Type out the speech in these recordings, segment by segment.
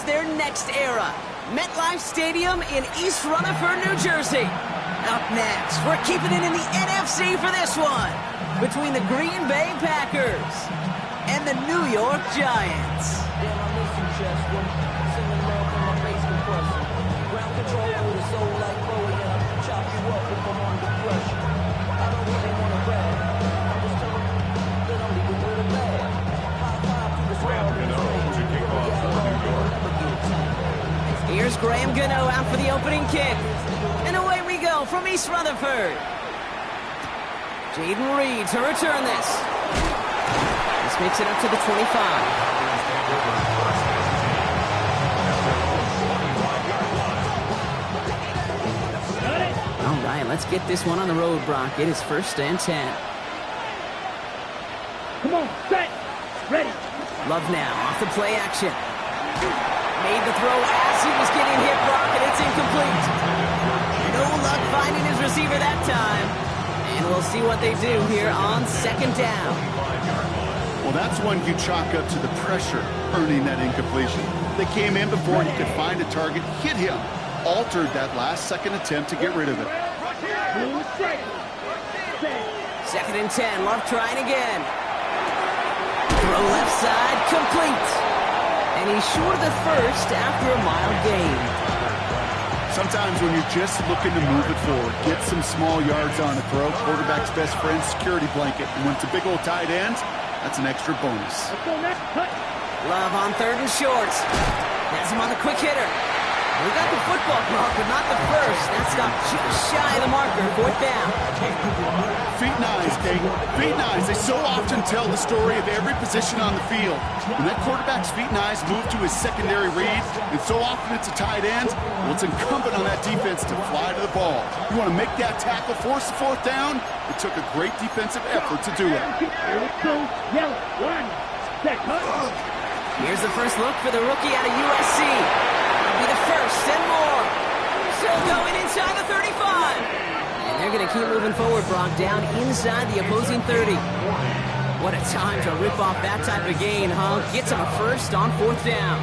their next era. MetLife Stadium in East Rutherford, New Jersey. Up next, we're keeping it in the NFC for this one. Between the Green Bay Packers and the New York Giants. Damn, I miss you, Chester. Singing love from my bass compressor. Ground control with a soul like Bowie, and I chop you up if I'm under pressure. I don't really want to rap. I'm just telling you that I'm leaving with a bag. High five to the squad in the rain. To kick off for the New York. Here's Graham Gano out for the opening kick. And away we go from East Rutherford. Jaden Reed to return this. This makes it up to the 25. All right, let's get this one on the road, Brock. It is 1st and 10. Come on, set, ready. Love now, off the play action. Made the throw as he was getting hit, Brock, and it's incomplete. No luck finding his receiver that time. And we'll see what they do here on 2nd down. Well, that's one you chalk up to the pressure earning that incompletion. They came in before he could find a target, hit him, altered that last-second attempt to get rid of it. 2nd and 10, Love trying again. Throw left side, complete. And he's short of the first after a mild gain. Sometimes when you're just looking to move it forward, get some small yards on a throw, quarterback's best friend, security blanket. And when it's a big old tight end, that's an extra bonus. Love on 3rd and short. Has him on the quick hitter. We got the football, Brock, but not the first. That stopped just shy of the marker. 4th down. Feet and eyes, Kate. Feet and eyes. They so often tell the story of every position on the field. When that quarterback's feet and eyes move to his secondary read, and so often it's a tight end, well, it's incumbent on that defense to fly to the ball. You want to make that tackle, force the 4th down? It took a great defensive effort to do it. Here's the first look for the rookie out of USC. It'll be the first and more. Still going inside the 35. And they're going to keep moving forward, Brock, down inside the opposing 30. What a time to rip off that type of gain, huh? Gets him a first on 4th down.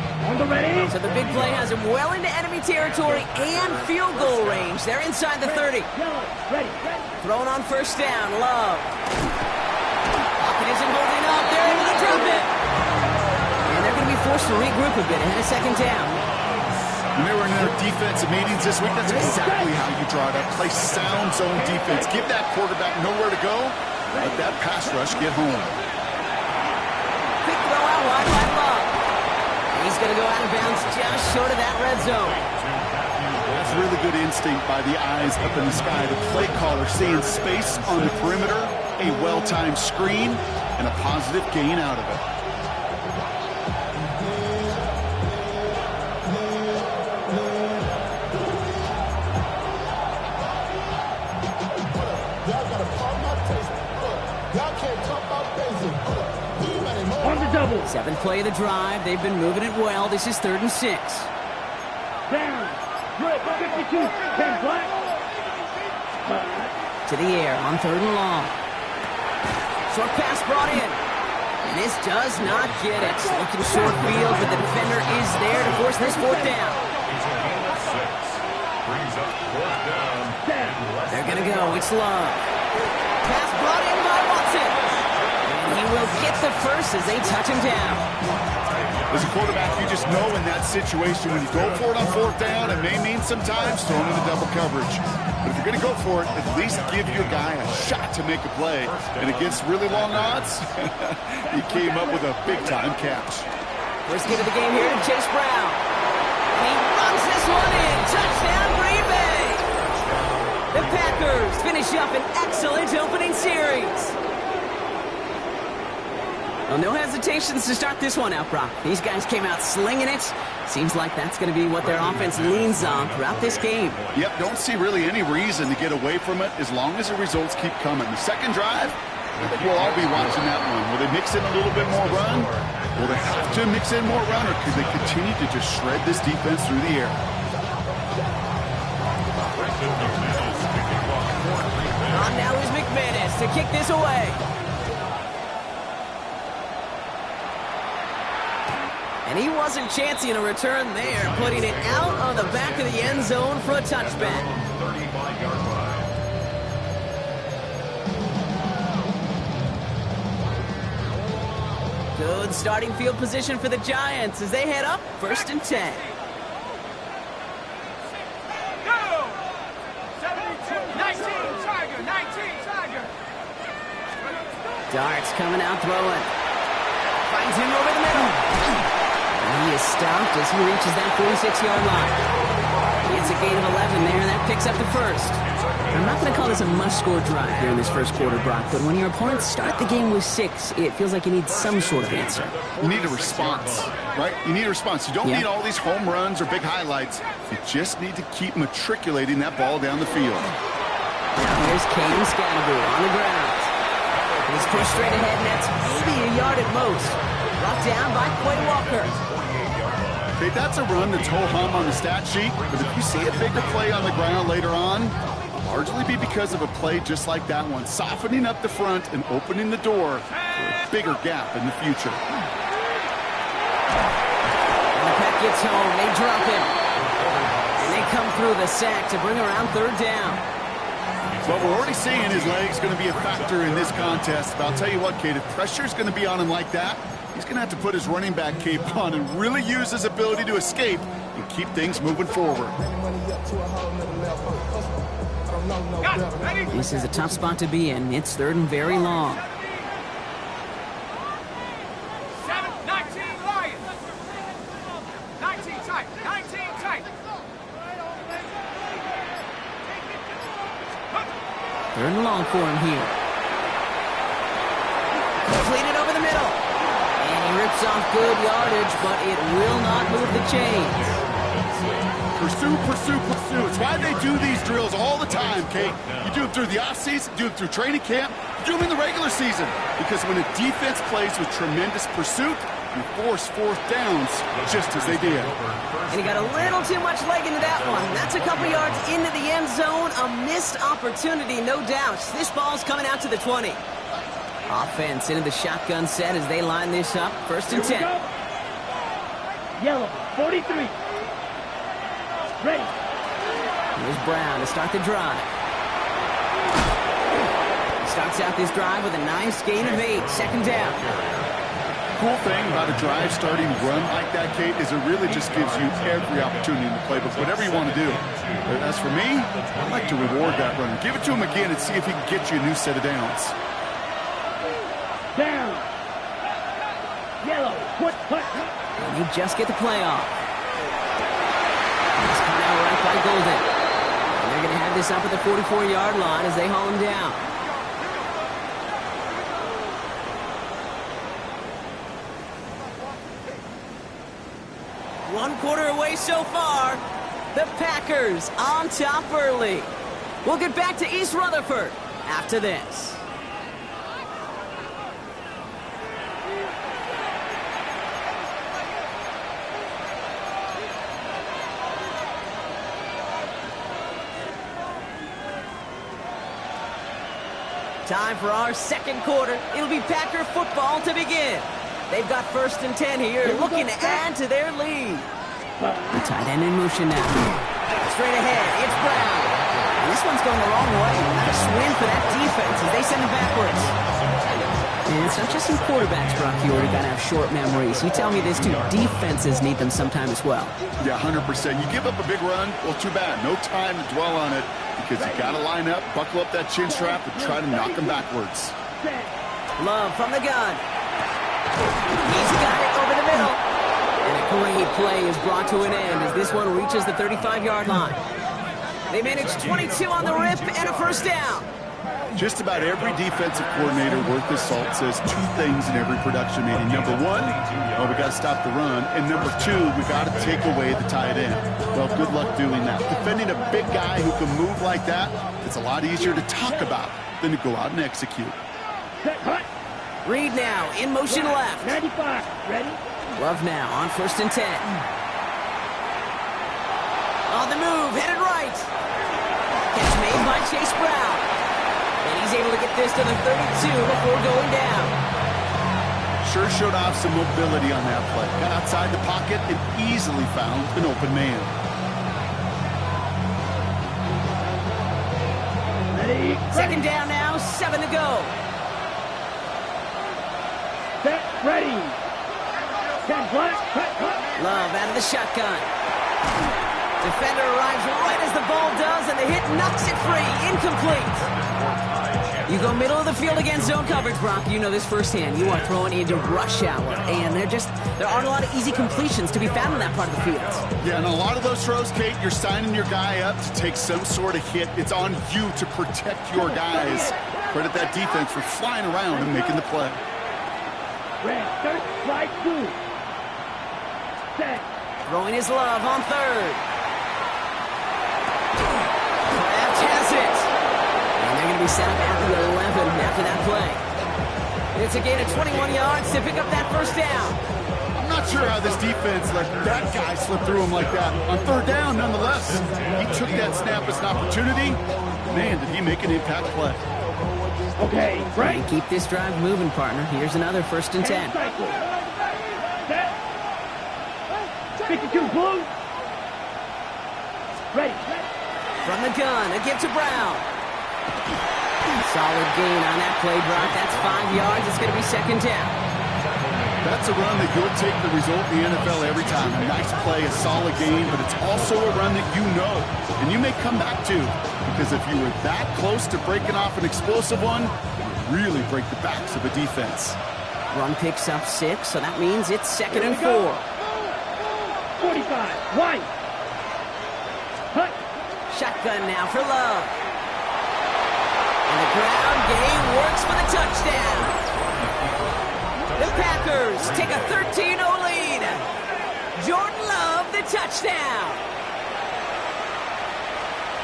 So the big play has him well into enemy territory and field goal range. They're inside the 30. Thrown on 1st down, Love. Pocket isn't holding up. They're able to drop it. And they're going to be forced to regroup a bit ahead of 2nd down. When they were in their defensive meetings this week, that's exactly how you draw it up. Play sound zone defense. Give that quarterback nowhere to go. Let that pass rush get home. Quick throw out wide by Love. He's going to go out of bounds just short of that red zone. That's really good instinct by the eyes up in the sky. The play caller seeing space on the perimeter, a well-timed screen, and a positive gain out of it. On the double. 7th play of the drive. They've been moving it well. This is 3rd and 6. Down. Good. 52. 10 black. To the air on 3rd and long. Short pass brought in. And this does not get it. Looking short field, but the defender is there to force this 4th down. They're going to go. It's Love. Pass brought in by Watson. And he will get the first as they touch him down. As a quarterback, you just know in that situation when you go for it on 4th down, it may mean sometimes throwing into double coverage. But if you're going to go for it, at least give your guy a shot to make a play. And against really long odds, he came up with a big-time catch. First hit of the game here to Chase Brown. He runs this one in. Touchdown, Green Bay. The Packers finish up an excellent opening series. Well, no hesitations to start this one out, Brock. These guys came out slinging it. Seems like that's going to be what their offense leans on throughout this game. Yep, don't see really any reason to get away from it as long as the results keep coming. The second drive, I think we'll all be watching that one. Will they mix in a little bit more run? Will they have to mix in more run, or could they continue to just shred this defense through the air? On now is McManus to kick this away. And he wasn't chancing a return there, putting it out on the back of the end zone for a touchback. 35-yard line. Good starting field position for the Giants as they head up 1st and 10. Darts coming out throwing. Finds him over the middle. And he is stopped as he reaches that 46-yard line. It's a gain of 11 there, and that picks up the first. I'm not going to call this a must-score drive here in this first quarter, Brock, but when your opponents start the game with 6, it feels like you need some sort of answer. You need a response, right? You need a response. You don't need all these home runs or big highlights. You just need to keep matriculating that ball down the field. Now here's Caden Scatterby on the ground. He's pushed straight ahead, and that's maybe a yard at most. Brought down by Quay Walker. Okay, that's a run that's ho-hum on the stat sheet, but if you see a bigger play on the ground later on, it'll largely be because of a play just like that one, softening up the front and opening the door for a bigger gap in the future. And the pack gets home. They drop him. And they come through the sack to bring around 3rd down. But we're already seeing his leg's going to be a factor in this contest. But I'll tell you what, Kate, if pressure's going to be on him like that, he's going to have to put his running back cape on and really use his ability to escape and keep things moving forward. This is a tough spot to be in. It's 3rd and very long. 7-19 Lions. 19 tight. 19 tight. 3rd and long for him here. Completed over the middle. And he rips off good yardage, but it will not move the chains. Pursue, pursue, pursue. It's why they do these drills all the time, Kate. You do them through the offseason, do them through training camp, you do them in the regular season. Because when a defense plays with tremendous pursuit, you force 4th downs just as they did. And he got a little too much leg into that one. That's a couple yards into the end zone. A missed opportunity, no doubt. This ball's coming out to the 20. Offense into the shotgun set as they line this up. 1st and 10. Yellow, 43. Ready. Here's Brown to start the drive. He starts out this drive with a nice gain of 8. 2nd down. Cool thing about a drive starting run like that, Kate, is it really just gives you every opportunity in the playbook, whatever you want to do. But as for me, I'd like to reward that runner. Give it to him again and see if he can get you a new set of downs. Down. Yellow, put. And you just get the play off. He's coming out right by Golden. And they're going to have this up at the 44-yard line as they haul him down. One quarter away so far. The Packers on top early. We'll get back to East Rutherford after this. Time for our 2nd quarter. It'll be Packer football to begin. They've got 1st and 10 here, looking to add to their lead. The tight end in motion now. Straight ahead, it's Brown. And this one's going the wrong way. Nice win for that defense as they send him backwards. And it's not just in quarterbacks, Brock. You already got to have short memories. You tell me this too. Defenses need them sometime as well. Yeah, 100%. You give up a big run, well, too bad. No time to dwell on it because you got to line up, buckle up that chin strap, and try to knock them backwards. Love from the gun. He's got it over the middle. And a great play is brought to an end as this one reaches the 35-yard line. They managed 22 on the rip and a 1st down. Just about every defensive coordinator worth his salt says 2 things in every production meeting. Number 1, well, we got to stop the run. And number 2, we got to take away the tight end. Well, good luck doing that. Defending a big guy who can move like that, it's a lot easier to talk about than to go out and execute. Reed now in motion left. 95, ready? Love now on 1st and 10. On the move, headed right. Catch made by Chase Brown. And he's able to get this to the 32 before going down. sure showed off some mobility on that play. Got outside the pocket and easily found an open man. Ready? Second down now, 7 to go. Set. Ready. 10 flat. Love out of the shotgun. Defender arrives right as the ball does, and the hit knocks it free. Incomplete. You go middle of the field against zone coverage, Brock. You know this firsthand. You are throwing into rush hour, and there aren't a lot of easy completions to be found in that part of the field. Yeah, and a lot of those throws, Kate, you're signing your guy up to take some sort of hit. It's on you to protect your guys. Credit that defense for flying around and making the play. Red. Third. Slide 2. Set. Throwing his Love on third. Kraft has it. And they're going to be set up at the 11 after that play. It's a gain of 21 yards to pick up that first down. I'm not sure how this defense let that guy slip through him like that. On third down, nonetheless, he took that snap as an opportunity. Man, did he make an impact play. Okay, right. And keep this drive moving, partner. Here's another 1st and 10. Cycle. Set. 52 blue. Ready. From the gun, a give to Brown. Solid gain on that play, Brock. That's 5 yards. It's going to be second down. That's a run that you'll take the result in the NFL every time. A nice play, a solid game, but it's also a run that you know, and you may come back to, because if you were that close to breaking off an explosive one, you really break the backs of a defense. Run picks up 6, so that means it's 2nd and 4. 45. White. Hut. Shotgun now for Love. And the ground game works for the touchdown. The Packers take a 13-0 lead. Jordan Love, the touchdown.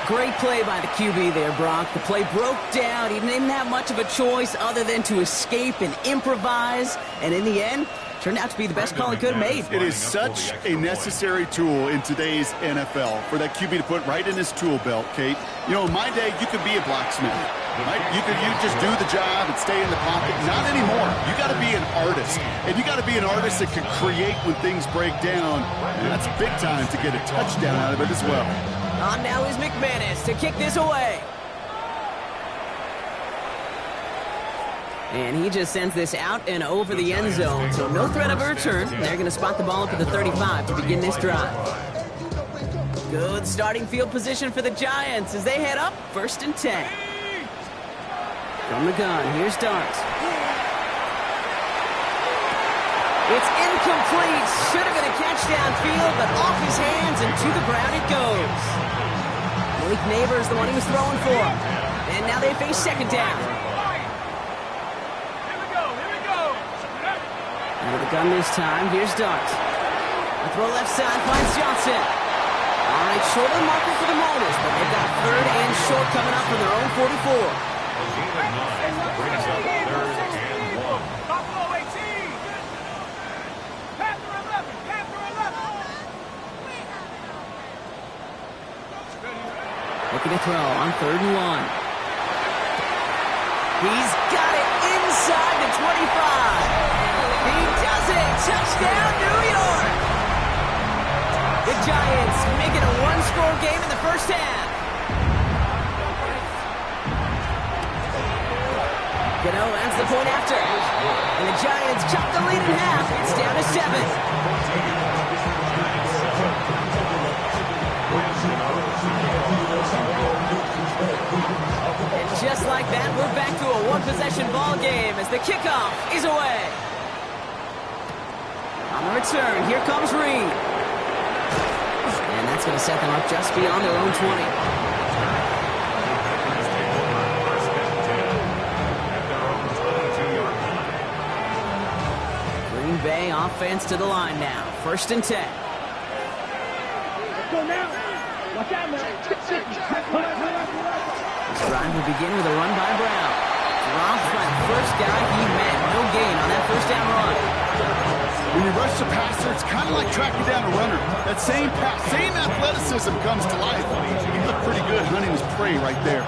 Great play by the QB there, Brock. The play broke down. He didn't have much of a choice other than to escape and improvise. And in the end, turned out to be the best call he could have made. It is such a necessary tool in today's NFL for that QB to put right in his tool belt, Kate. You know, in my day, you could be a blacksmith, right? You just do the job and stay in the pocket. Not anymore. You got to be an artist. And you got to be an artist that can create when things break down. And that's big time to get a touchdown out of it as well. On now is McManus to kick this away. And he just sends this out and over the end zone, so no threat of a return. They're going to spot the ball up at the 35 to begin this drive. Good starting field position for the Giants as they head up 1st and 10. From the gun, here's Darts. It's incomplete. Should have been a catch downfield, but off his hands and to the ground it goes. Malik Neighbors, the one he was throwing for. And now they face second down. With the gun this time, here's Darts. A throw left side finds Johnson. All right, short of the marker for the Maulers, but they've got 3rd and short coming up from their own 44. Looking to throw on 3rd and 1. He's got it inside the 25. He does it! Touchdown, New York! The Giants make it a one-score game in the first half. Gano adds the point after. And the Giants chop the lead in half. It's down to 7. And just like that, we're back to a one-possession ball game as the kickoff is away. On the return, here comes Reed. And that's going to set them up just beyond their own 20. Green Bay offense to the line now. 1st and 10. Let's go now. Watch out, man. This drive will begin with a run by Brown. Dropped by the first guy he met. No gain on that first down run. When you rush the passer, it's kind of like tracking down a runner. That same athleticism comes to life. He looked pretty good hunting his prey right there.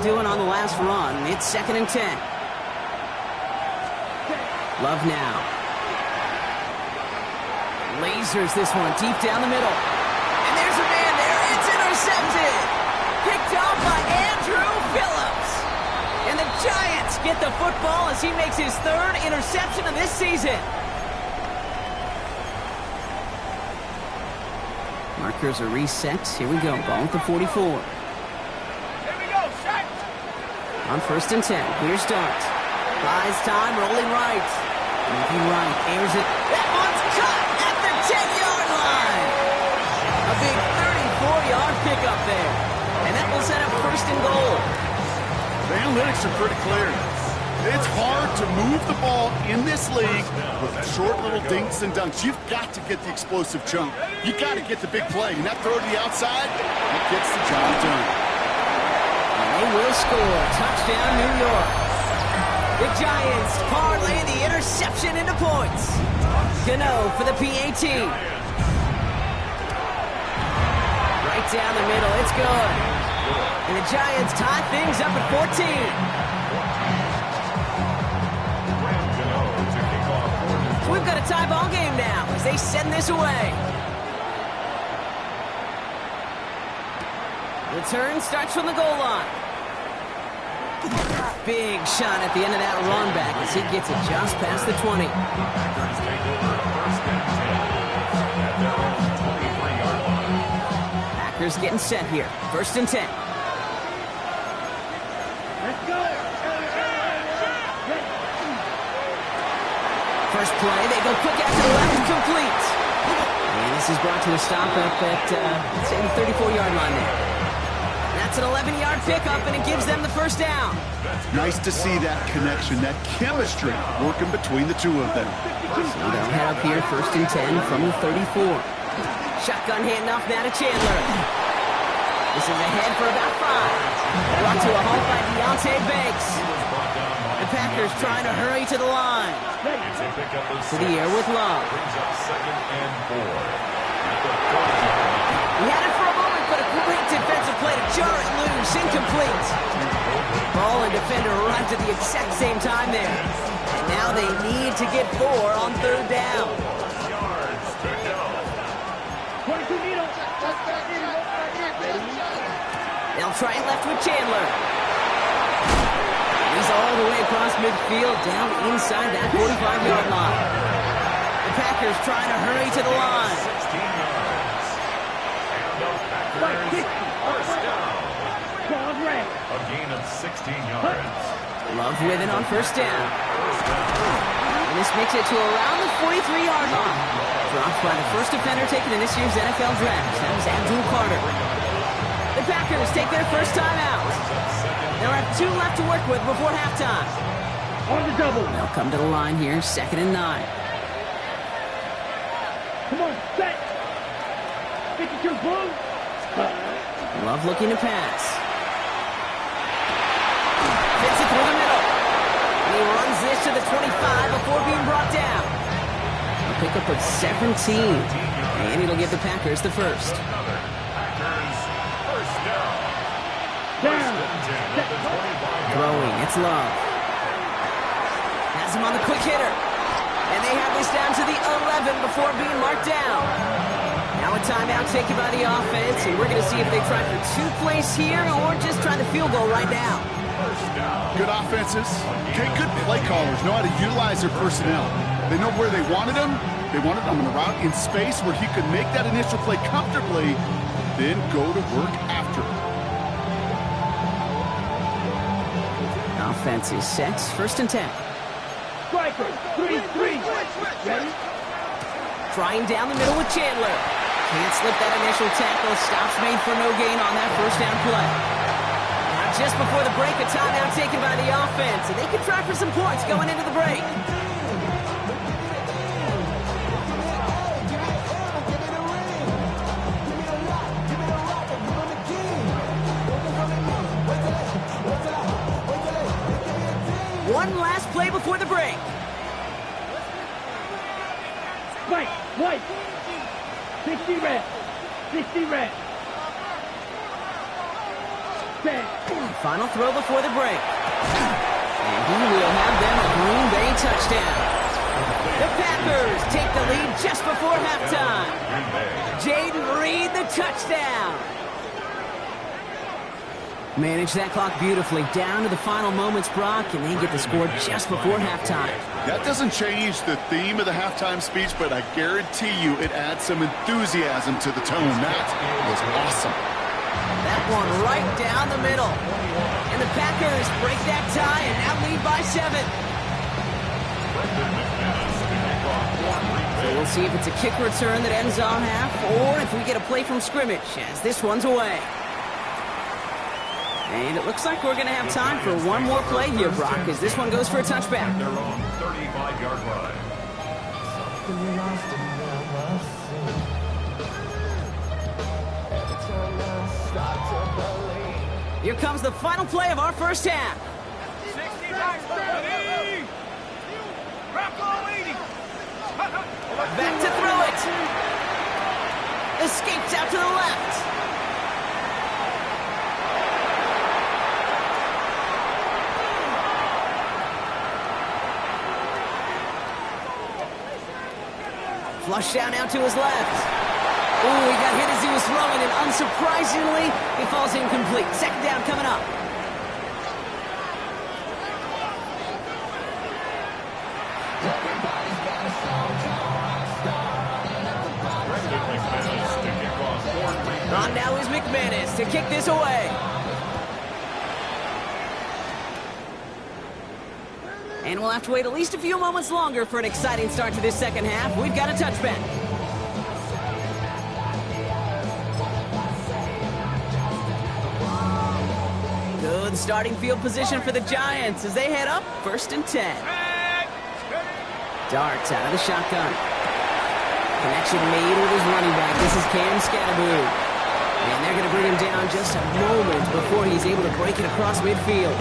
doing on the last run. It's 2nd and 10. Love now. Lasers this one deep down the middle. And there's a man there. It's intercepted. Picked off by Andrew Phillips. And the Giants get the football as he makes his 3rd interception of this season. Markers are reset. Here we go. Ball at the 44. Here we go, set! On 1st and 10. Here's Dart. Buys time, rolling right. Moving right. Airs it. That one's caught at the 10-yard line. A big 34-yard pickup there. And that will set up 1st and goal. The analytics are pretty clear. It's hard to move the ball in this league with short little dinks and dunks. You've got to get the explosive chunk. You've got to get the big play. And that throw to the outside, it gets the job done. And they will score. Touchdown, New York. The Giants parlay the interception into points. Gano for the PAT. Right down the middle. It's good. And the Giants tie things up at 14. So we've got a tie ball game now as they send this away. Return starts from the goal line. Big shot at the end of that run back as he gets it just past the 20. Packers getting set here. 1st and 10. Let's go. First play, they go quick after the left, complete. And this is brought to a stop up at, say, the 34-yard line there. That's an 11-yard pickup, and it gives them the 1st down. Nice to see that connection, that chemistry working between the two of them. So they'll head up here, 1st and 10 from the 34. Shotgun handoff now to Chandler. This is ahead for about 5. Brought to a halt by Deontay Banks. The Packers trying to hurry to the line. To the air with Love. He had it for a moment, but a great defensive play to jar it loose. Incomplete. Ball and defender arrived at the exact same time there. Now they need to get 4 on 3rd down. They'll try it left with Chandler. He's all the way across midfield, down inside that 45-yard line. The Packers trying to hurry to the line. A gain of 16 yards. Love with it on 1st down. And this makes it to around the 43-yard line. Dropped by the first defender taken in this year's NFL draft. That was Abdul Carter. The Packers take their first time out. They'll have 2 left to work with before halftime. On the double. They'll come to the line here, 2nd and 9. Come on, set. 52, boom. Love looking to pass. Fits it through the middle. And he runs this to the 25 before being brought down. A pickup of 17. And it'll give the Packers the 1st. Throwing, it's Love. Has him on the quick hitter. And they have this down to the 11 before being marked down. Now a timeout taken by the offense, and we're going to see if they try for 2 plays here or just try the field goal right now. Good offenses. Okay, good play callers know how to utilize their personnel. They know where they wanted them. They wanted them on the route in space where he could make that initial play comfortably, then go to work after. Offense is set. 1st and 10. Striker, 3-3. Ready? Trying down the middle with Chandler. Can't slip that initial tackle. Stops made for no gain on that 1st down play. Now just before the break, a timeout taken by the offense. And they can try for some points going into the break. One last play before the break. Right, white. 60 red. 60 red. 10. Final throw before the break. And he will have them a Green Bay touchdown. The Packers take the lead just before halftime. Jaden Reed, the touchdown. Manage that clock beautifully down to the final moments, Brock, and they get the score just before halftime. That doesn't change the theme of the halftime speech, but I guarantee you it adds some enthusiasm to the tone. That was awesome. That one right down the middle. And the Packers break that tie and now lead by 7. So we'll see if it's a kick return that ends on half, or if we get a play from scrimmage as this one's away. And it looks like we're going to have time for one more play here, Brock, as this one goes for a touchback. Their own 35-yard line. Here comes the final play of our first half. 60 yards, 30. Rocco 80. Back to throw it. Escapes out to the left. Flush down now to his left. Ooh, he got hit as he was throwing, and unsurprisingly, he falls incomplete. Second down coming up. On now is McManus to kick this away. And we'll have to wait at least a few moments longer for an exciting start to this second half. We've got a touchback. Good starting field position for the Giants as they head up 1st and 10. Darts out of the shotgun. Connection made with his running back. This is Cam Scatteroo. And they're going to bring him down just a moment before he's able to break it across midfield.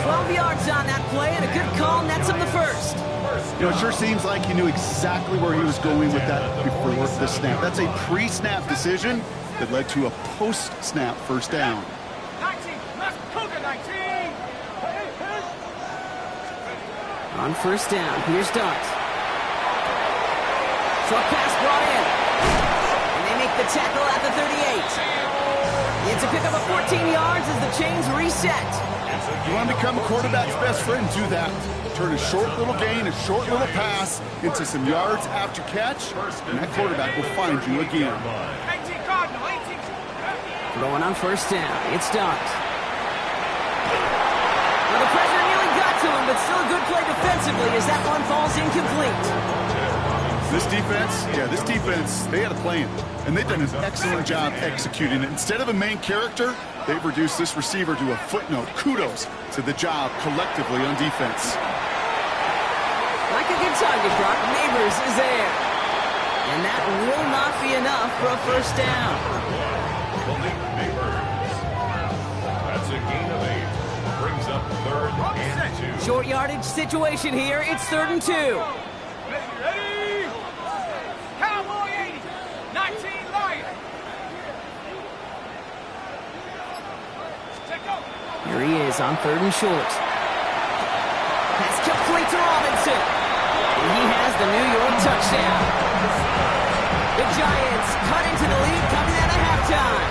12 yards on that play, and a good call nets him the first. You know, it sure seems like he knew exactly where he was going with that before the snap. That's a pre-snap decision that led to a post-snap first down. 19, left Cougar 19. On first down, here's Darts. Short pass brought in. And they make the tackle at the 38. It's a pickup of 14 yards as the chains reset. You want to become a quarterback's best friend, do that. Turn a short little gain, a short little pass into some yards after catch, and that quarterback will find you again. 18 Cardinal, 18. Throwing on first down, it's Darts. Well, the pressure nearly got to him, but still a good play defensively as that one falls incomplete. This defense, they had a plan, and they've done an excellent job executing it. Instead of a main character, they've reduced this receiver to a footnote. Kudos to the job collectively on defense. Like a good target, Brock. Neighbors is there. And that will not be enough for a first down. That's a gain of 8. Brings up 3rd and 2. Short yardage situation here. It's 3rd and 2. Ready? Cowboy 80. 19 Lion. Check out. Here he is on 3rd and short. Pass complete to Robinson. And he has the New York touchdown. The Giants cut into the lead coming out of halftime.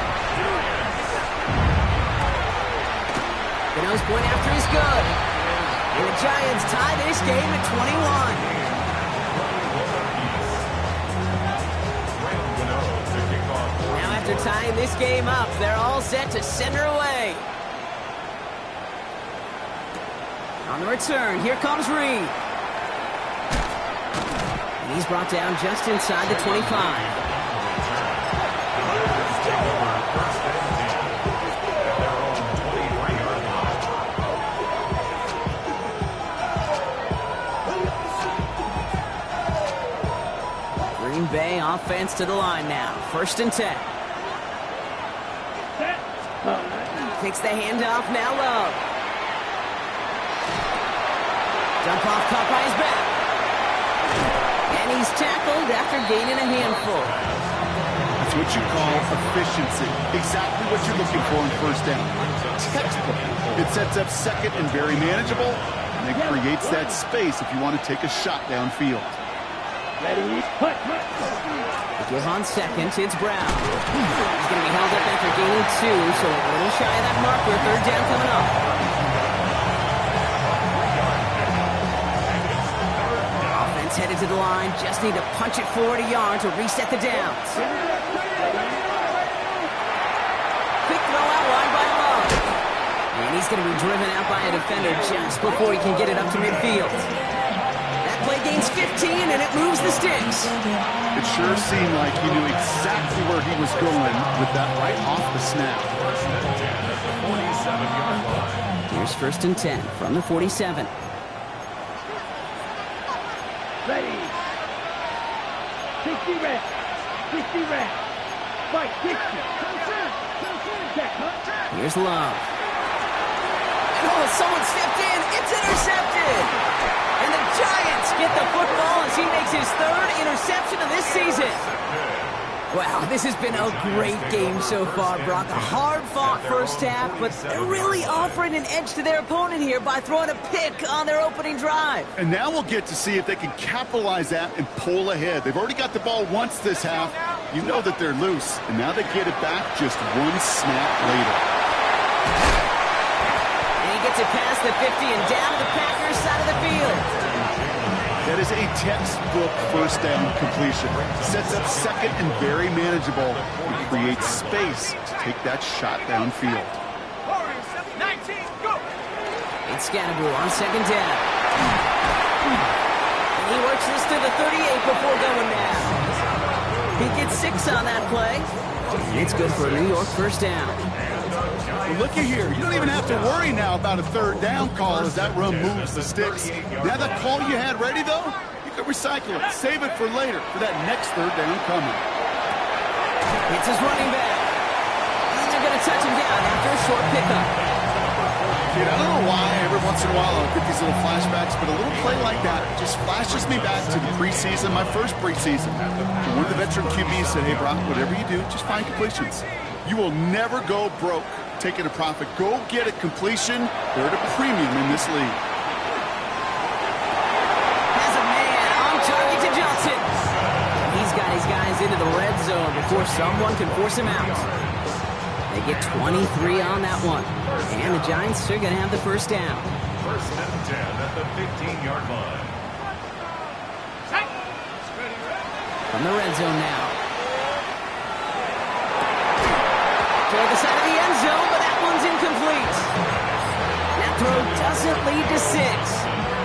The nose point after is good. And the Giants tie this game at 21. Now after tying this game up, they're all set to center away. On the return, here comes Reed. And he's brought down just inside the 25. Green Bay offense to the line now. 1st and 10. Takes the handoff, now Love. Dump off caught by his back. And he's tackled after gaining a handful. That's what you call efficiency. Exactly what you're looking for in first down. Textbook. It sets up second and very manageable, and it creates that space if you want to take a shot downfield. Ready, punt. They give on second, it's Brown. He's going to be held up after gaining 2, so a little shy of that marker. Third down coming up. Offense headed to the line, just need to punch it forward a yard to reset the downs. Quick throw out wide by Love. And he's going to be driven out by a defender just before he can get it up to midfield. That play gains 15, and it moves the sticks. It sure seemed like he knew exactly where he was going with that right off the snap. First and 10 at the 47-yard line. Here's first and 10 from the 47. Ready. 60 reps. 60 reps. Fight 60. Check, huh? Here's Love. Oh, someone stepped in. It's intercepted. And the Giants get the football as he makes his third interception of this season. Wow, this has been a great game so far, Brock. A hard-fought first half, but they're really offering an edge to their opponent here by throwing a pick on their opening drive. And now we'll get to see if they can capitalize that and pull ahead. They've already got the ball once this half. You know that they're loose, and now they get it back just one snap later. And he gets it past the 50 and down to the Packers side of the field. That is a textbook first down completion. Sets up second and very manageable. And creates space to take that shot downfield. 19, go! It's Scatterboo on second down. And he works this to the 38 before going down. He gets 6 on that play. And it's good for a New York first down. Well, looky here. You don't even have to worry now about a third down call as that run moves the sticks. Now that call you had ready, though, you can recycle it. Save it for later for that next third down coming. It's his running back. And they're going to touch him down after a short pickup. Dude, I don't know why every once in a while I'll get these little flashbacks, but a little play like that just flashes me back to the preseason, my first preseason. And one of the veteran QBs said, hey, Brock, whatever you do, just find completions. You will never go broke taking a profit. Go get a completion. They're at a premium in this league. Has a man on target to Johnson. He's got his guys into the red zone before someone can force him out. They get 23 on that one. And the Giants are going to have the first down. First and 10 at the 15-yard line. From the red zone now. Toward the side of the end zone, but that one's incomplete. That throw doesn't lead to 6.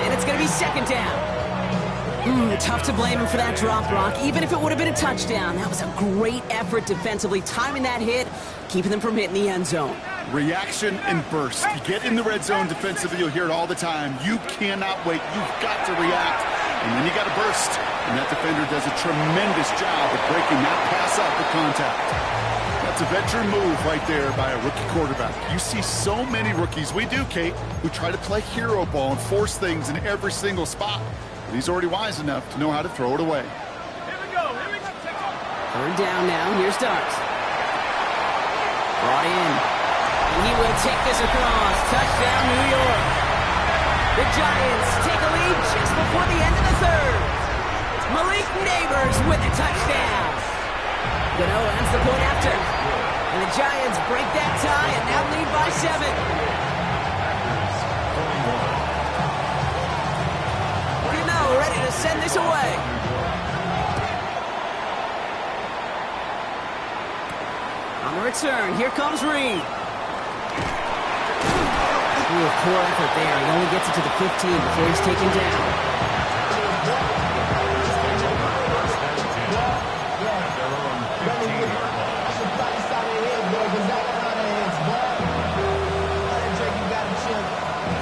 And it's going to be second down. Tough to blame him for that drop, Brock. Even if it would have been a touchdown, that was a great effort defensively, timing that hit, keeping them from hitting the end zone. Reaction and burst. You get in the red zone defensively, you'll hear it all the time. You cannot wait. You've got to react. And then you got to burst. And that defender does a tremendous job of breaking that pass up with contact. That's a veteran move right there by a rookie quarterback. You see so many rookies, we do, Kate, who try to play hero ball and force things in every single spot. But he's already wise enough to know how to throw it away. Here we go, Third down now, here's Starks. Brought in. And he will take this across. Touchdown, New York. The Giants take a lead just before the end of the third. Malik Neighbors with a touchdown. Gano ends the point after. And the Giants break that tie and now lead by 7. Gano ready to send this away. On the return, here comes Reed. Poor effort there. He only gets it to the 15 before he's taken down.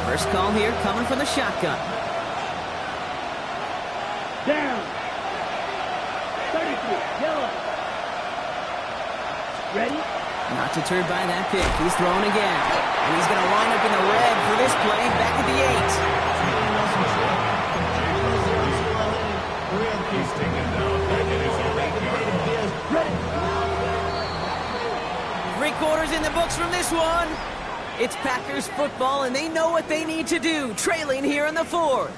First call here coming from the shotgun. Down. 33. Yellow. Ready? Not deterred by that pick. He's throwing again. And he's going to wind up in the red for this play back at the 8. He's taken down back at his own 8-yard line. Ready. It's Packers football, and they know what they need to do, trailing here in the fourth.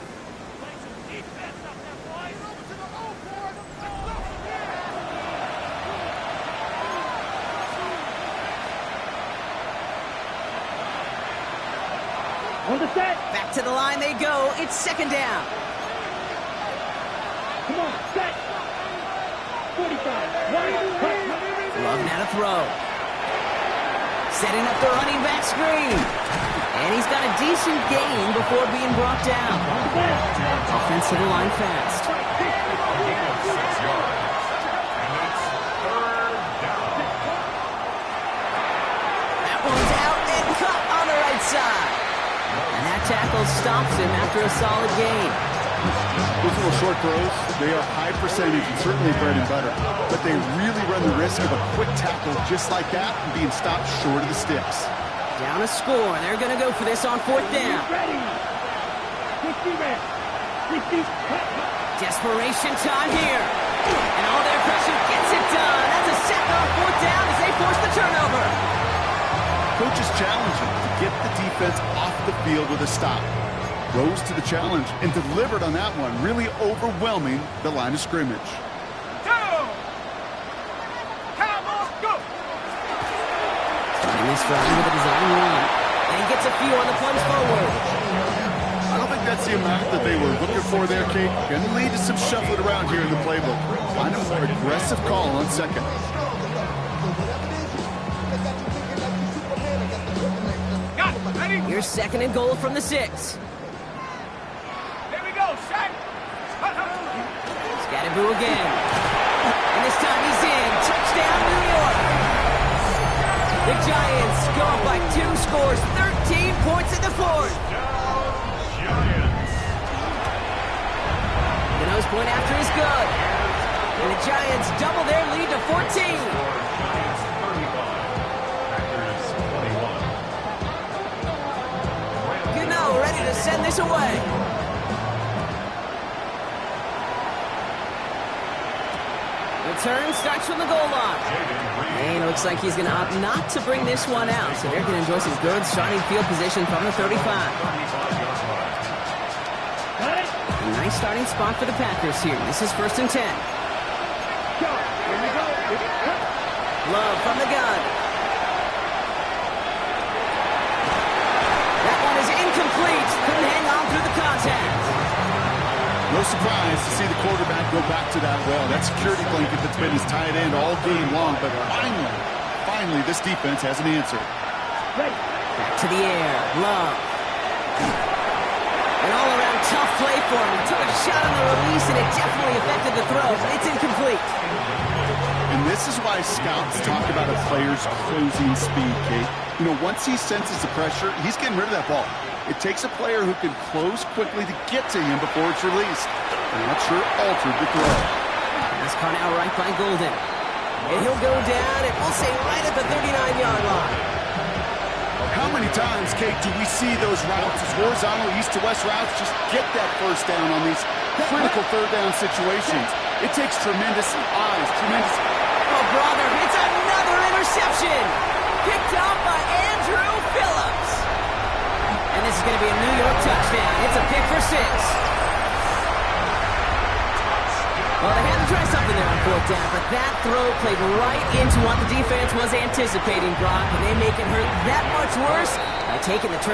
On the set. Back to the line they go. It's second down. Come on, set. 45. Love now to throw. Setting up the running back screen. And he's got a decent gain before being brought down. Offense to the line fast. A gain of 6 yards. And it's third down. That one's out and cut on the right side. And that tackle stops him after a solid gain. Those little short throws, they are high percentage and certainly bread and butter. But they really run the risk of a quick tackle just like that and being stopped short of the sticks. Down a score, and they're going to go for this on fourth down. Ready. 60 ready. 60. Desperation time here. And all their pressure gets it done. That's a sack on fourth down as they force the turnover. Coach is challenging to get the defense off the field with a stop. Rose to the challenge and delivered on that one, really overwhelming the line of scrimmage. Starting this drive with a design run. And he gets a few on the plunge forward. I don't think that's the amount that they were looking for there, Kate. Can lead to some shuffling around here in the playbook. Find a more aggressive call on second. Here's second and goal from the 6. There we go, set. Scatterboo again. And this time he's in. Touchdown, New York. The Giants go up by 2 scores, 13 points in the fourth. Giants. The nose point after is good. And the Giants double their lead to 14. Giants 35. Packers 21. Gano ready to send this away. Return starts from the goal line. And it looks like he's going to opt not to bring this one out. So they're going to enjoy some good starting field position from the 35. A nice starting spot for the Packers here. This is first and 10. Love from the gun. That one is incomplete. Couldn't hang on through the contact. No surprise to see the quarterback go back to that well. That security blanket that's been his tight end all game long. But finally, this defense has an answer. Back to the air. Love. An all-around tough play for him. He took a shot on the release, and it definitely affected the throw, but it's incomplete. And this is why scouts talk about a player's closing speed, Kate. You know, once he senses the pressure, he's getting rid of that ball. It takes a player who can close quickly to get to him before it's released. And that sure altered the throw. This caught out right by Golden. And he'll go down, and we'll say right at the 39-yard line. How many times, Kate, do we see those routes, those horizontal east-to-west routes, just get that first down on these critical third-down situations? It takes tremendous eyes, tremendous... Oh, brother, it's another interception. Picked up by Andrew Phillips. And this is going to be a New York touchdown. It's a pick for 6. Well, they had to try something there on fourth down, but that throw played right into what the defense was anticipating, Brock, and they make it hurt that much worse by taking the turn.